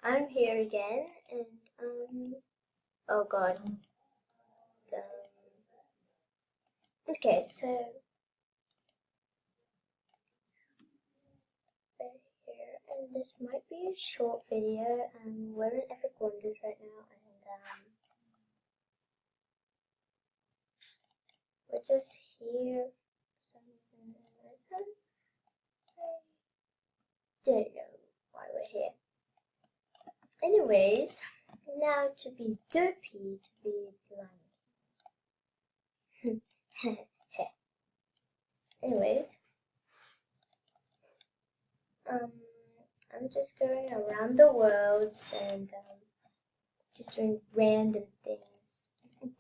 I'm here again, and oh god. Okay, so we're here, and this might be a short video. We're in Epic Wonders right now, and we're just here. I don't know why we're here. Anyways, now to be dopey, to be blank. Anyways, I'm just going around the world and just doing random things.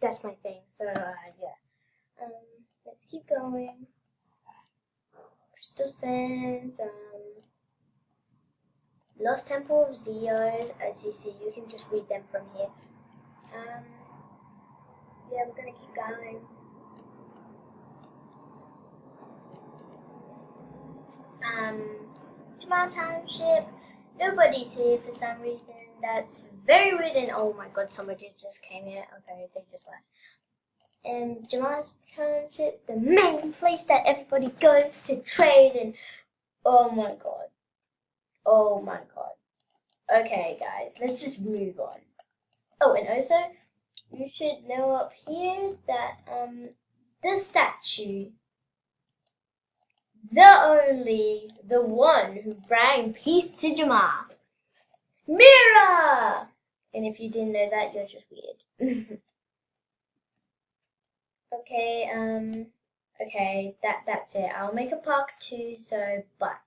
That's my thing. So yeah. Let's keep going. Crystal Sands. Lost Temple of Zeos. As you see, you can just read them from here. Yeah, we're gonna keep going. Jamal Township. Nobody's here for some reason. That's very weird. And oh my god, somebody just came here. Okay, they just left. And Jamal Township, the main place that everybody goes to trade. And oh my god. Oh my god. Okay, guys, let's just move on. Oh, and also, you should know up here that this statue, the one who brought peace to Jamaa, Mira! And if you didn't know that, you're just weird. Okay, that's it. I'll make a part 2, so bye.